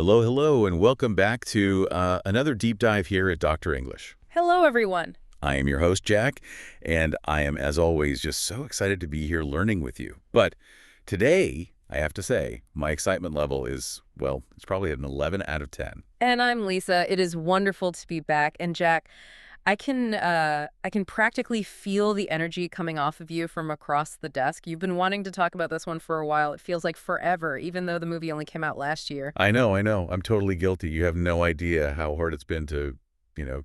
Hello, hello, and welcome back to another deep dive here at Dr. English. Hello, everyone. I am your host, Jack, and I am, as always, just so excited to be here learning with you. But today, I have to say, my excitement level is, well, it's probably an 11 out of 10. And I'm Lisa. It is wonderful to be back. And Jack, I can practically feel the energy coming off of you from across the desk. You've been wanting to talk about this one for a while. It feels like forever, even though the movie only came out last year. I know. I'm totally guilty. You have no idea how hard it's been to,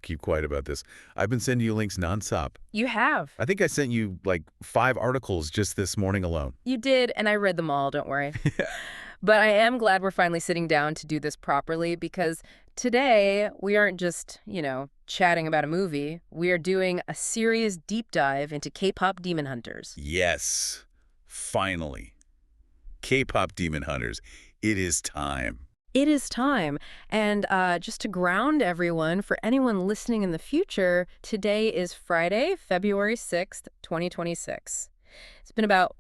keep quiet about this. I've been sending you links nonstop. You have. I think I sent you like 5 articles just this morning alone. You did, and I read them all, don't worry. But I am glad we're finally sitting down to do this properly because today we aren't just, chatting about a movie. We are doing a serious deep dive into K-pop demon hunters. Yes, finally. K-pop demon hunters. It is time. It is time. And just to ground everyone, for anyone listening in the future, today is Friday, February 6th, 2026. It's been about,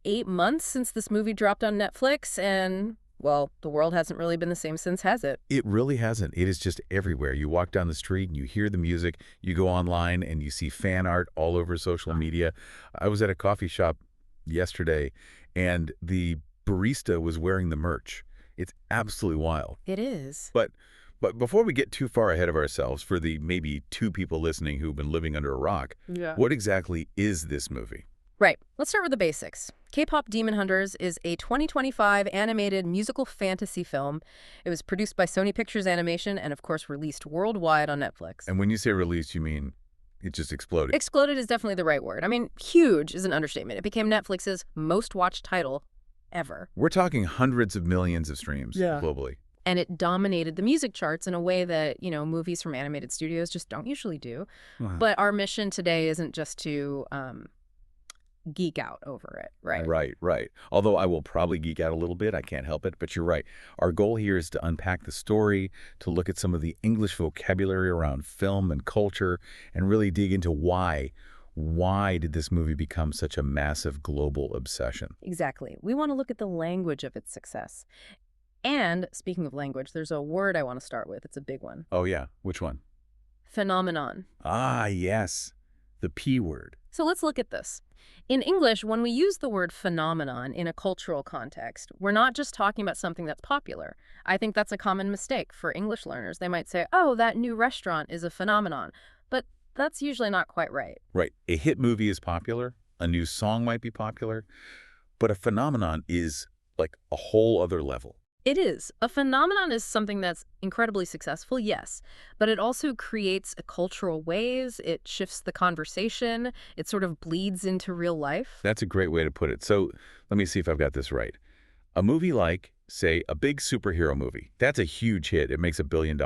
8 months since this movie dropped on Netflix, and, well, the world hasn't really been the same since, has it? It really hasn't. It is just everywhere. You walk down the street and you hear the music. You go online and you see fan art all over social media. I was at a coffee shop yesterday, and the barista was wearing the merch. It's absolutely wild. It is. But before we get too far ahead of ourselves, for the maybe 2 people listening who've been living under a rock, Yeah. what exactly is this movie? Right. Let's start with the basics. K-pop Demon Hunters is a 2025 animated musical fantasy film. It was produced by Sony Pictures Animation and, of course, released worldwide on Netflix. And when you say released, you mean it just exploded? Exploded is definitely the right word. I mean, huge is an understatement. It became Netflix's most watched title ever. We're talking hundreds of millions of streams globally. And it dominated the music charts in a way that, movies from animated studios just don't usually do. Wow. But our mission today isn't just to geek out over it, right? Right. Although I will probably geek out a little bit. I can't help it. But you're right. Our goal here is to unpack the story, to look at some of the English vocabulary around film and culture, and really dig into why. Why did this movie become such a massive global obsession? Exactly. We want to look at the language of its success. And speaking of language, there's a word I want to start with. It's a big one. Oh, yeah. Which one? Phenomenon. Ah, yes. The P word. So let's look at this. In English, when we use the word phenomenon in a cultural context, we're not just talking about something that's popular. I think that's a common mistake for English learners. They might say, oh, that new restaurant is a phenomenon. But that's usually not quite right. Right. A hit movie is popular. A new song might be popular. But a phenomenon is like a whole other level. It is. A phenomenon is something that's incredibly successful, yes, but it also creates cultural waves, it shifts the conversation, it sort of bleeds into real life. That's a great way to put it. So let me see if I've got this right. A movie like, say, a big superhero movie, that's a huge hit. It makes $1 billion.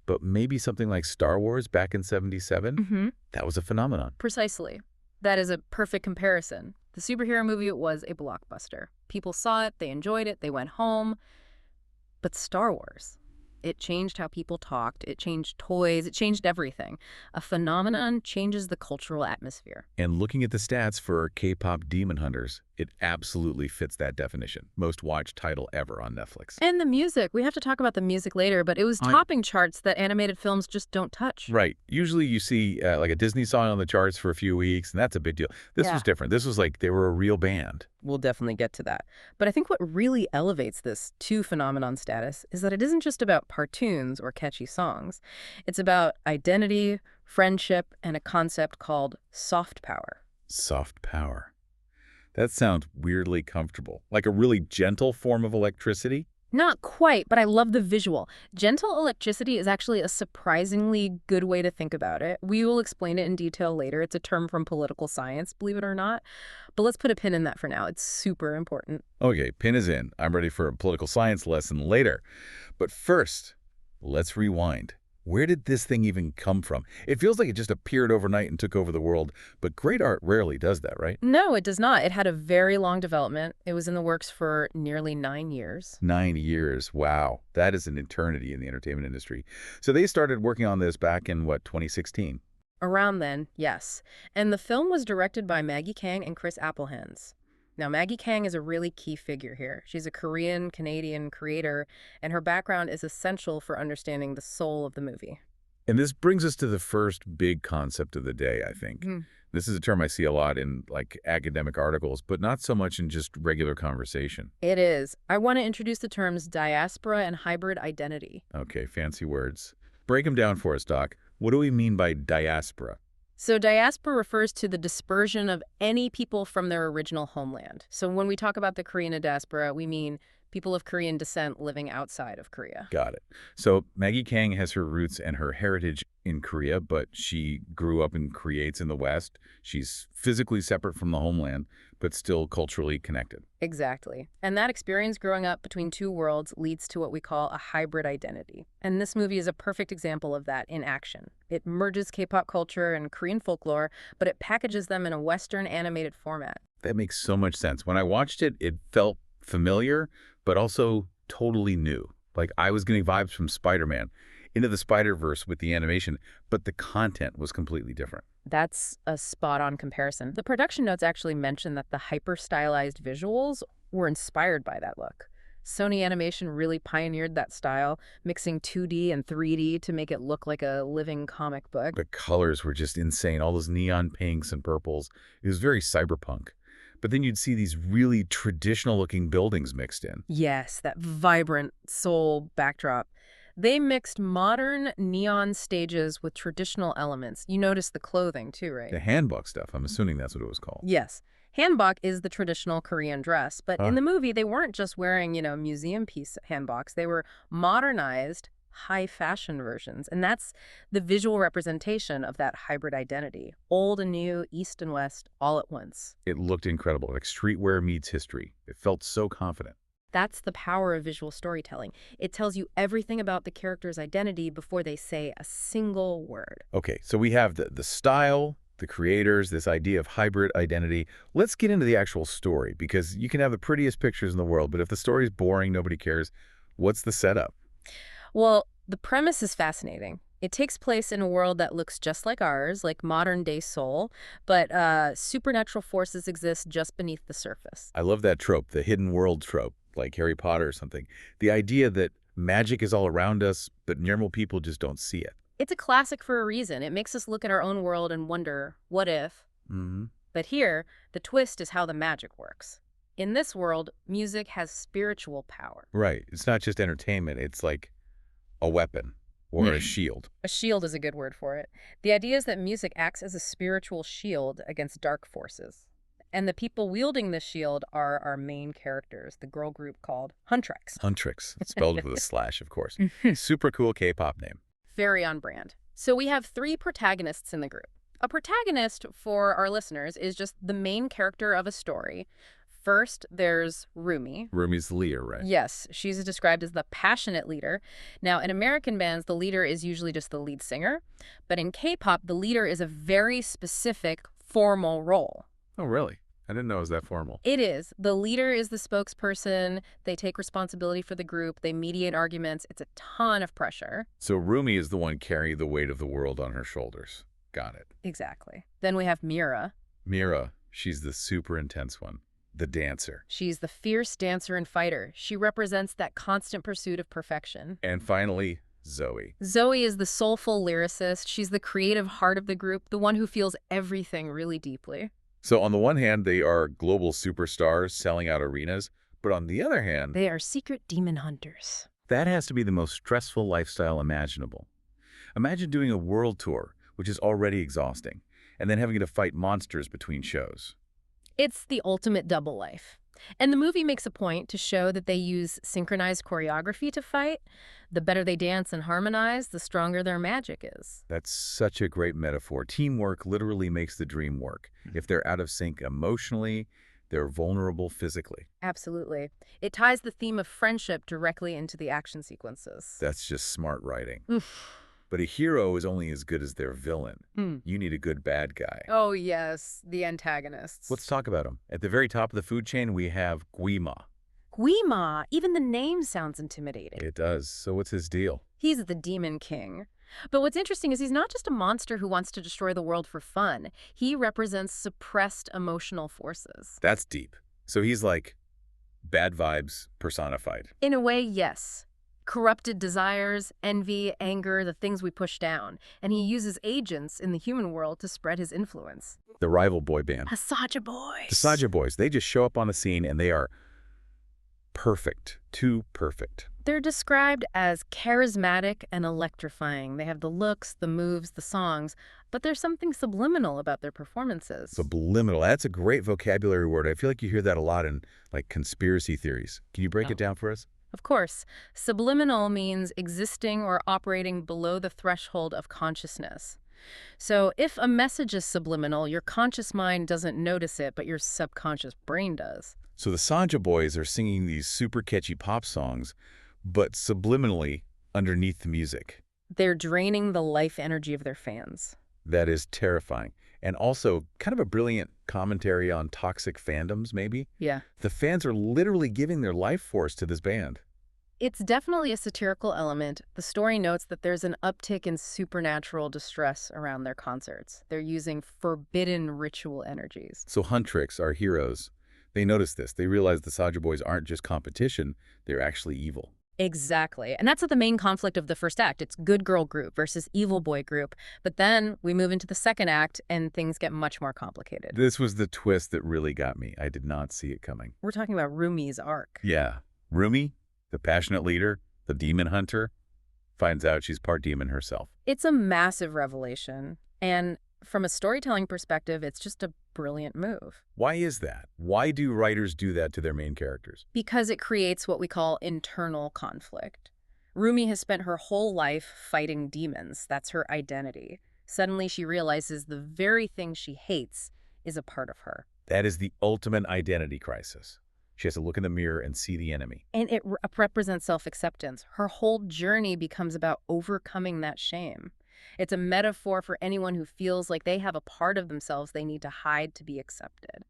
But maybe something like Star Wars back in '77, that was a phenomenon. Precisely. That is a perfect comparison. The superhero movie was a blockbuster. People saw it, they enjoyed it, they went home. But Star Wars, it changed how people talked, it changed toys, it changed everything. A phenomenon changes the cultural atmosphere. And looking at the stats for K-pop demon hunters, it absolutely fits that definition. Most watched title ever on Netflix. And the music. We have to talk about the music later, but it was topping charts that animated films just don't touch. Right. Usually you see like a Disney song on the charts for a few weeks, and that's a big deal. This was different. This was like they were a real band. We'll definitely get to that. But I think what really elevates this to phenomenon status is that it isn't just about cartoons or catchy songs. It's about identity, friendship, and a concept called soft power. Soft power. That sounds weirdly comfortable. Like a really gentle form of electricity? Not quite, but I love the visual. Gentle electricity is actually a surprisingly good way to think about it. We will explain it in detail later. It's a term from political science, believe it or not. But let's put a pin in that for now. It's super important. Okay, pin is in. I'm ready for a political science lesson later. But first, let's rewind. Where did this thing even come from? It feels like it just appeared overnight and took over the world, but great art rarely does that, right? No, it does not. It had a very long development. It was in the works for nearly 9 years. 9 years. Wow. That is an eternity in the entertainment industry. So they started working on this back in, 2016? Around then, yes. And the film was directed by Maggie Kang and Chris Applehans. Now, Maggie Kang is a really key figure here. She's a Korean-Canadian creator, and her background is essential for understanding the soul of the movie. And this brings us to the first big concept of the day, I think. Mhm. This is a term I see a lot in like academic articles, but not so much in just regular conversation. It is. I want to introduce the terms diaspora and hybrid identity. Okay, fancy words. Break them down for us, Doc. What do we mean by diaspora? So diaspora refers to the dispersion of any people from their original homeland. So when we talk about the Korean diaspora, we mean people of Korean descent living outside of Korea. Got it. So Maggie Kang has her roots and her heritage in Korea, but she grew up and creates in the West. She's physically separate from the homeland, but still culturally connected. Exactly. And that experience growing up between two worlds leads to what we call a hybrid identity. And this movie is a perfect example of that in action. It merges K-pop culture and Korean folklore, but it packages them in a Western animated format. That makes so much sense. When I watched it, it felt familiar, but also totally new. Like I was getting vibes from Spider-Man into the Spider-Verse with the animation, but the content was completely different. That's a spot-on comparison. The production notes actually mention that the hyper-stylized visuals were inspired by that look. Sony Animation really pioneered that style, mixing 2D and 3D to make it look like a living comic book. The colors were just insane. All those neon pinks and purples. It was very cyberpunk. But then you'd see these really traditional-looking buildings mixed in. Yes, that vibrant soul backdrop. They mixed modern neon stages with traditional elements. You notice the clothing too, right? The hanbok stuff, I'm assuming that's what it was called. Yes. Hanbok is the traditional Korean dress, but in the movie, they weren't just wearing, museum piece hanboks. They were modernized, high fashion versions. And that's the visual representation of that hybrid identity. Old and new, East and West, all at once. It looked incredible, like streetwear meets history. It felt so confident. That's the power of visual storytelling. It tells you everything about the character's identity before they say a single word. Okay, so we have the style, the creators, this idea of hybrid identity. Let's get into the actual story, because you can have the prettiest pictures in the world, but if the story's boring, nobody cares. What's the setup? Well, the premise is fascinating. It takes place in a world that looks just like ours, like modern-day Seoul, but supernatural forces exist just beneath the surface. I love that trope, the hidden world trope, like Harry Potter or something. The idea that magic is all around us, but normal people just don't see it. It's a classic for a reason. It makes us look at our own world and wonder, what if? Mm-hmm. But here, the twist is how the magic works. In this world, music has spiritual power. Right. It's not just entertainment. It's like a weapon or a shield. A shield is a good word for it. The idea is that music acts as a spiritual shield against dark forces. And the people wielding this shield are our main characters, the girl group called Huntrix. Huntrix, spelled with a slash, of course. Super cool K-pop name. Very on brand. So we have three protagonists in the group. A protagonist, for our listeners, is just the main character of a story. First, there's Rumi. Rumi's the leader, right? Yes, she's described as the passionate leader. Now, in American bands, the leader is usually just the lead singer. But in K-pop, the leader is a very specific, formal role. Oh, really? I didn't know it was that formal. It is. The leader is the spokesperson. They take responsibility for the group. They mediate arguments. It's a ton of pressure. So Rumi is the one carrying the weight of the world on her shoulders. Got it. Exactly. Then we have Mira. Mira, she's the super intense one. The dancer. She's the fierce dancer and fighter. She represents that constant pursuit of perfection. And finally, Zoe. Zoe is the soulful lyricist. She's the creative heart of the group, the one who feels everything really deeply. So on the one hand, they are global superstars selling out arenas, but on the other hand, They are secret demon hunters. that has to be the most stressful lifestyle imaginable. Imagine doing a world tour, which is already exhausting, and then having to fight monsters between shows. It's the ultimate double life. And the movie makes a point to show that they use synchronized choreography to fight. The better they dance and harmonize, the stronger their magic is. That's such a great metaphor. Teamwork literally makes the dream work. If they're out of sync emotionally, they're vulnerable physically. Absolutely. It ties the theme of friendship directly into the action sequences. That's just smart writing. Oof. But a hero is only as good as their villain. Hmm. You need a good bad guy. Oh, yes, the antagonists. Let's talk about them. At the very top of the food chain, we have Guima. Guima. Even the name sounds intimidating. It does. So what's his deal? He's the Demon King. But what's interesting is he's not just a monster who wants to destroy the world for fun. He represents suppressed emotional forces. That's deep. So he's like bad vibes personified. In a way, yes. Corrupted desires, envy, anger, the things we push down. And he uses agents in the human world to spread his influence. The rival boy band. Hasaja The boys. Saja boys, they just show up on the scene and they are perfect. Too perfect. They're described as charismatic and electrifying. They have the looks, the moves, the songs, but there's something subliminal about their performances. Subliminal. That's a great vocabulary word. I feel like you hear that a lot in, like, conspiracy theories. Can you break it down for us? Of course, subliminal means existing or operating below the threshold of consciousness. So if a message is subliminal, your conscious mind doesn't notice it, but your subconscious brain does. So the Sanja boys are singing these super catchy pop songs, but subliminally underneath the music. They're draining the life energy of their fans. That is terrifying. And also kind of a brilliant commentary on toxic fandoms, maybe? Yeah. The fans are literally giving their life force to this band. It's definitely a satirical element. The story notes that there's an uptick in supernatural distress around their concerts. They're using forbidden ritual energies. So Huntrix, our heroes, they notice this. They realize the Saja boys aren't just competition, they're actually evil. Exactly. And that's the main conflict of the first act. It's good girl group versus evil boy group. But then we move into the second act and things get much more complicated. This was the twist that really got me. I did not see it coming. We're talking about Rumi's arc. Yeah. Rumi, the passionate leader, the demon hunter, finds out she's part demon herself. It's a massive revelation. And from a storytelling perspective, it's just a brilliant move. Why is that? Why do writers do that to their main characters? Because it creates what we call internal conflict. Rumi has spent her whole life fighting demons. That's her identity. Suddenly she realizes the very thing she hates is a part of her. That is the ultimate identity crisis. She has to look in the mirror and see the enemy. And it represents self-acceptance. Her whole journey becomes about overcoming that shame. It's a metaphor for anyone who feels like they have a part of themselves they need to hide to be accepted.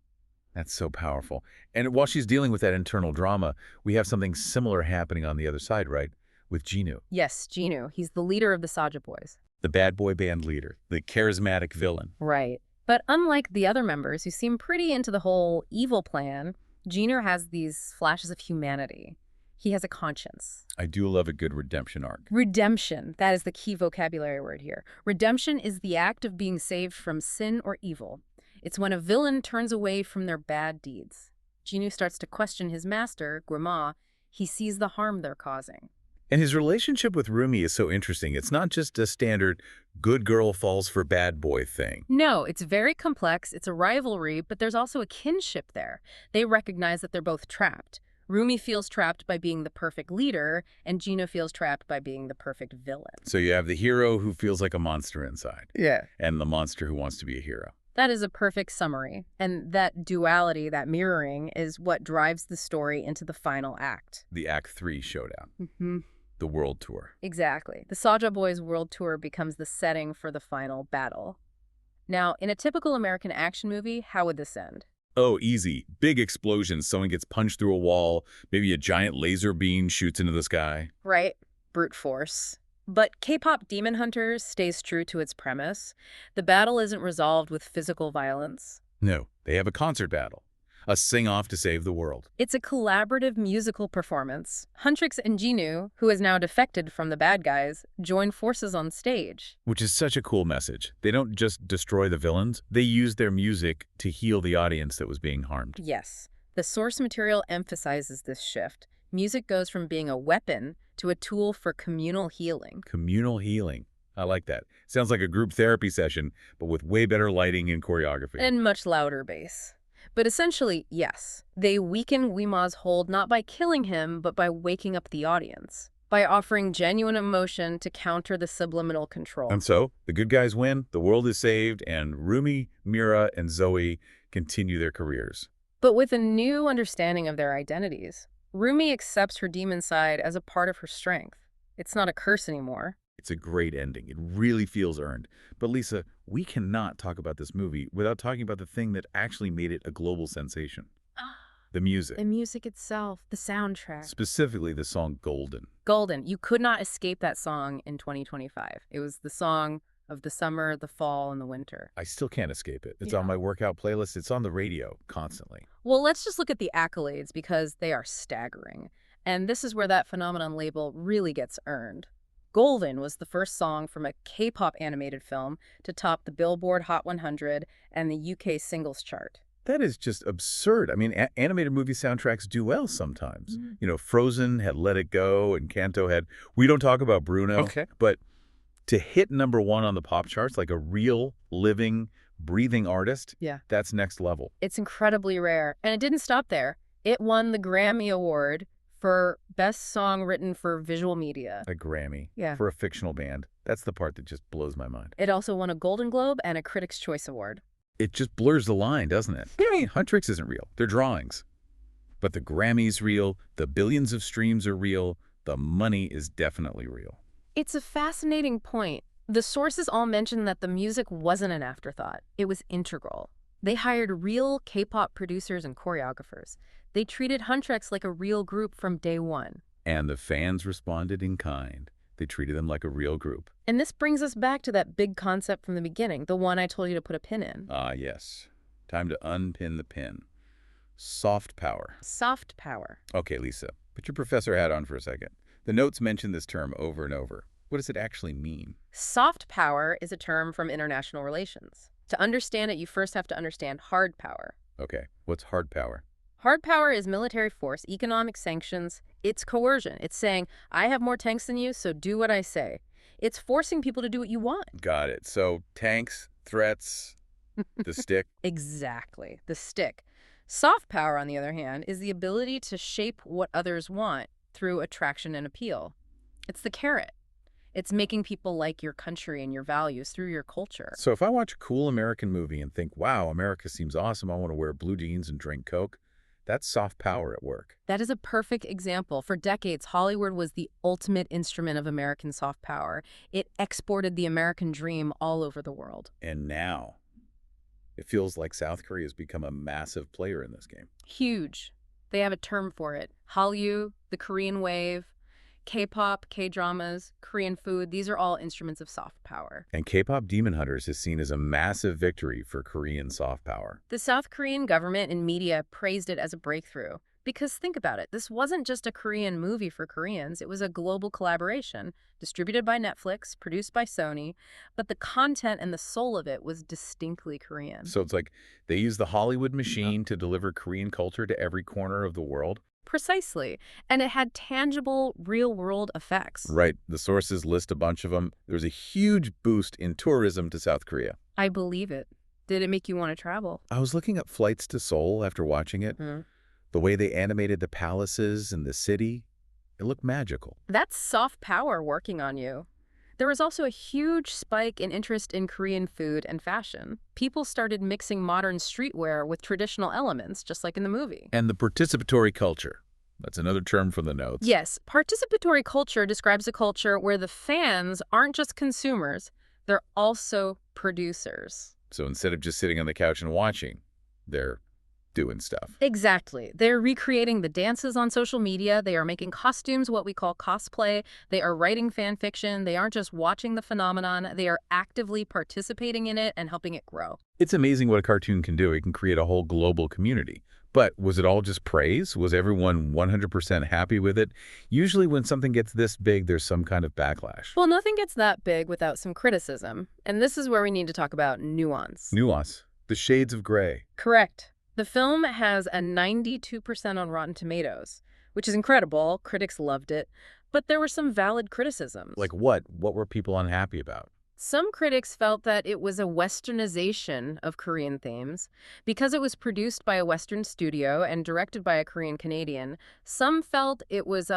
That's so powerful. And while she's dealing with that internal drama, we have something similar happening on the other side, right? With Jinu. Yes, Jinu. He's the leader of the Saja boys. The bad boy band leader, the charismatic villain. Right. But unlike the other members who seem pretty into the whole evil plan, Jinu has these flashes of humanity. He has a conscience. I do love a good redemption arc. Redemption, that is the key vocabulary word here. Redemption is the act of being saved from sin or evil. It's when a villain turns away from their bad deeds. Jinu starts to question his master, Grima. He sees the harm they're causing. And his relationship with Rumi is so interesting. It's not just a standard good girl falls for bad boy thing. No, it's very complex. It's a rivalry, but there's also a kinship there. They recognize that they're both trapped. Rumi feels trapped by being the perfect leader, and Jinu feels trapped by being the perfect villain. So you have the hero who feels like a monster inside. Yeah. And the monster who wants to be a hero. That is a perfect summary. And that duality, that mirroring, is what drives the story into the final act. The Act 3 showdown. Mm-hmm. The world tour. Exactly. The Saja Boys World Tour becomes the setting for the final battle. Now, in a typical American action movie, how would this end? Oh, easy. Big explosions. Someone gets punched through a wall. Maybe a giant laser beam shoots into the sky. Right? Brute force. But K-pop Demon Hunters stays true to its premise. The battle isn't resolved with physical violence. No, they have a concert battle. A sing-off to save the world. It's a collaborative musical performance. Huntrix and Jinu, who has now defected from the bad guys, join forces on stage. Which is such a cool message. They don't just destroy the villains. They use their music to heal the audience that was being harmed. Yes. The source material emphasizes this shift. Music goes from being a weapon to a tool for communal healing. Communal healing. I like that. Sounds like a group therapy session, but with way better lighting and choreography. And much louder bass. But essentially, yes, they weaken Wima's hold not by killing him, but by waking up the audience, by offering genuine emotion to counter the subliminal control. And so, the good guys win, the world is saved, and Rumi, Mira, and Zoe continue their careers. But with a new understanding of their identities, Rumi accepts her demon side as a part of her strength. It's not a curse anymore. It's a great ending. It really feels earned. But Lisa, we cannot talk about this movie without talking about the thing that actually made it a global sensation. The music. The music itself, the soundtrack. Specifically the song Golden. Golden. You could not escape that song in 2025. It was the song of the summer, the fall, and the winter. I still can't escape it. It's on Yeah. my workout playlist. It's on the radio constantly. Well, let's just look at the accolades because they are staggering. And this is where that phenomenon label really gets earned. Golden was the first song from a K-pop animated film to top the Billboard Hot 100 and the UK singles chart. That is just absurd. I mean, animated movie soundtracks do well sometimes. You know, Frozen had Let It Go, and Canto had We Don't Talk About Bruno. Okay. But to hit #1 on the pop charts like a real, living, breathing artist, Yeah. that's next level. It's incredibly rare. And it didn't stop there. It won the Grammy Award for Best Song Written for Visual Media. A Grammy Yeah. for a fictional band. That's the part that just blows my mind. It also won a Golden Globe and a Critics' Choice Award. It just blurs the line, doesn't it? Huntrix isn't real. They're drawings. But the Grammy's real, the billions of streams are real, the money is definitely real. It's a fascinating point. The sources all mention that the music wasn't an afterthought. It was integral. They hired real K-pop producers and choreographers. They treated Huntrix like a real group from day one. And the fans responded in kind. They treated them like a real group. And this brings us back to that big concept from the beginning, the one I told you to put a pin in. Ah, yes. Time to unpin the pin. Soft power. Soft power. Okay, Lisa, put your professor hat on for a second. The notes mention this term over and over. What does it actually mean? Soft power is a term from international relations. To understand it, you first have to understand hard power. Okay, what's hard power? Hard power is military force, economic sanctions. It's coercion. It's saying, I have more tanks than you, so do what I say. It's forcing people to do what you want. Got it. So tanks, threats, the stick. Exactly. The stick. Soft power, on the other hand, is the ability to shape what others want through attraction and appeal. It's the carrot. It's making people like your country and your values through your culture. So if I watch a cool American movie and think, wow, America seems awesome, I want to wear blue jeans and drink Coke, that's soft power at work. That is a perfect example. For decades, Hollywood was the ultimate instrument of American soft power. It exported the American dream all over the world. And now, it feels like South Korea has become a massive player in this game. Huge. They have a term for it. Hallyu, the Korean wave, K-pop, K-dramas, Korean food, these are all instruments of soft power. And K-pop Demon Hunters is seen as a massive victory for Korean soft power. The South Korean government and media praised it as a breakthrough. Because think about it, this wasn't just a Korean movie for Koreans, it was a global collaboration, distributed by Netflix, produced by Sony, but the content and the soul of it was distinctly Korean. So it's like they use the Hollywood machine to deliver Korean culture to every corner of the world. Precisely. And it had tangible, real-world effects. Right. The sources list a bunch of them. There was a huge boost in tourism to South Korea. I believe it. Did it make you want to travel? I was looking up flights to Seoul after watching it. The way they animated the palaces and the city, it looked magical. That's soft power working on you. There was also a huge spike in interest in Korean food and fashion. People started mixing modern streetwear with traditional elements, just like in the movie. And the participatory culture. That's another term from the notes. Yes, participatory culture describes a culture where the fans aren't just consumers, they're also producers. So instead of just sitting on the couch and watching, they're doing stuff. Exactly. They're recreating the dances on social media. They are making costumes, what we call cosplay. They are writing fan fiction. They aren't just watching the phenomenon. They are actively participating in it and helping it grow. It's amazing what a cartoon can do. It can create a whole global community. But was it all just praise? Was everyone 100% happy with it? Usually when something gets this big, there's some kind of backlash. Well, nothing gets that big without some criticism. And this is where we need to talk about nuance. Nuance. The shades of gray. Correct. The film has a 92% on Rotten Tomatoes, which is incredible. Critics loved it. But there were some valid criticisms. Like what? What were people unhappy about? Some critics felt that it was a westernization of Korean themes. Because it was produced by a Western studio and directed by a Korean Canadian, some felt it was,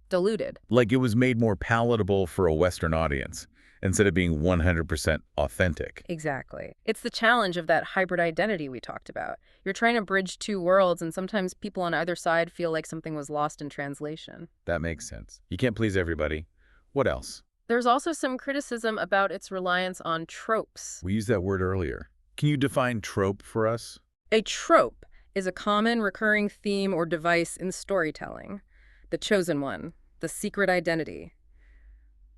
diluted. Like it was made more palatable for a Western audience, instead of being 100% authentic. Exactly. It's the challenge of that hybrid identity we talked about. You're trying to bridge two worlds, and sometimes people on either side feel like something was lost in translation. That makes sense. You can't please everybody. What else? There's also some criticism about its reliance on tropes. We used that word earlier. Can you define trope for us? A trope is a common recurring theme or device in storytelling. The chosen one, the secret identity.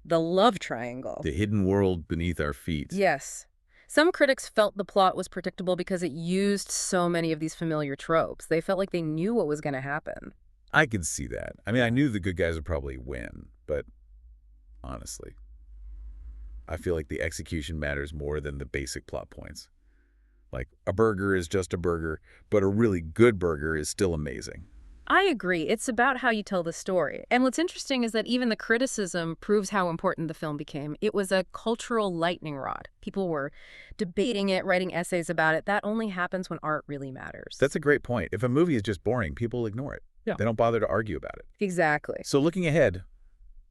The love triangle. The hidden world beneath our feet. Yes. Some critics felt the plot was predictable because it used so many of these familiar tropes. They felt like they knew what was going to happen. I could see that. I mean, I knew the good guys would probably win, but honestly, I feel like the execution matters more than the basic plot points. Like, a burger is just a burger, but a really good burger is still amazing. I agree. It's about how you tell the story. And what's interesting is that even the criticism proves how important the film became. It was a cultural lightning rod. People were debating it, writing essays about it. That only happens when art really matters. That's a great point. If a movie is just boring, people ignore it. Yeah. They don't bother to argue about it. Exactly. So looking ahead,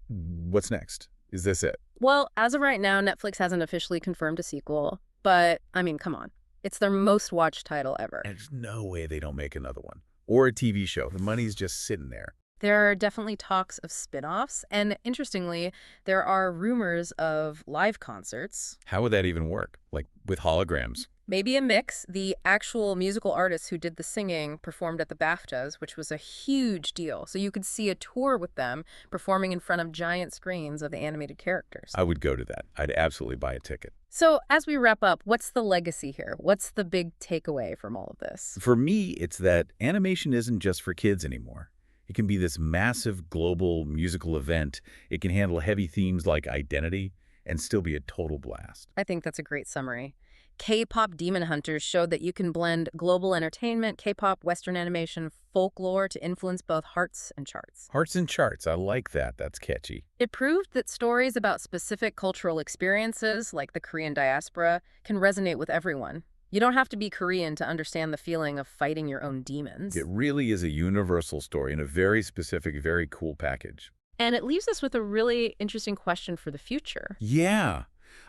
what's next? Is this it? Well, as of right now, Netflix hasn't officially confirmed a sequel. But, I mean, come on. It's their most watched title ever. And there's no way they don't make another one. Or a TV show. The money's just sitting there. There are definitely talks of spin-offs, and interestingly, there are rumors of live concerts. How would that even work? Like with holograms? Maybe a mix. The actual musical artists who did the singing performed at the BAFTAs, which was a huge deal. So you could see a tour with them performing in front of giant screens of the animated characters. I would go to that. I'd absolutely buy a ticket. So as we wrap up, what's the legacy here? What's the big takeaway from all of this? For me, it's that animation isn't just for kids anymore. It can be this massive global musical event. It can handle heavy themes like identity and still be a total blast. I think that's a great summary. K-pop Demon Hunters showed that you can blend global entertainment, K-pop, Western animation, folklore to influence both hearts and charts. Hearts and charts. I like that. That's catchy. It proved that stories about specific cultural experiences, like the Korean diaspora, can resonate with everyone. You don't have to be Korean to understand the feeling of fighting your own demons. It really is a universal story in a very specific, very cool package. And it leaves us with a really interesting question for the future. Yeah.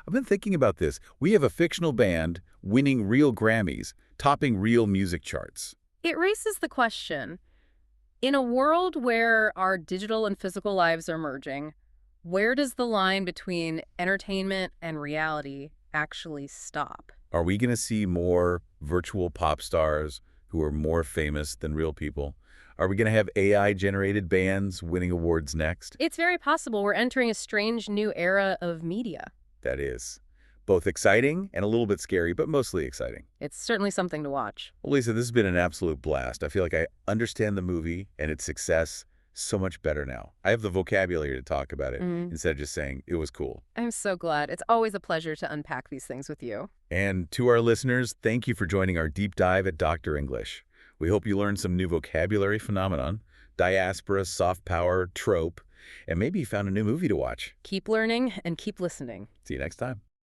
I've been thinking about this. We have a fictional band winning real Grammys, topping real music charts. It raises the question, in a world where our digital and physical lives are merging, where does the line between entertainment and reality actually stop? Are we going to see more virtual pop stars who are more famous than real people? Are we going to have AI-generated bands winning awards next? It's very possible we're entering a strange new era of media. That is both exciting and a little bit scary, but mostly exciting. It's certainly something to watch. Well, Lisa, this has been an absolute blast. I feel like I understand the movie and its success so much better now. I have the vocabulary to talk about it instead of just saying it was cool. I'm so glad. It's always a pleasure to unpack these things with you. And to our listeners, thank you for joining our deep dive at Dr. English. We hope you learned some new vocabulary phenomenon, diaspora, soft power, trope, and maybe you found a new movie to watch. Keep learning and keep listening. See you next time.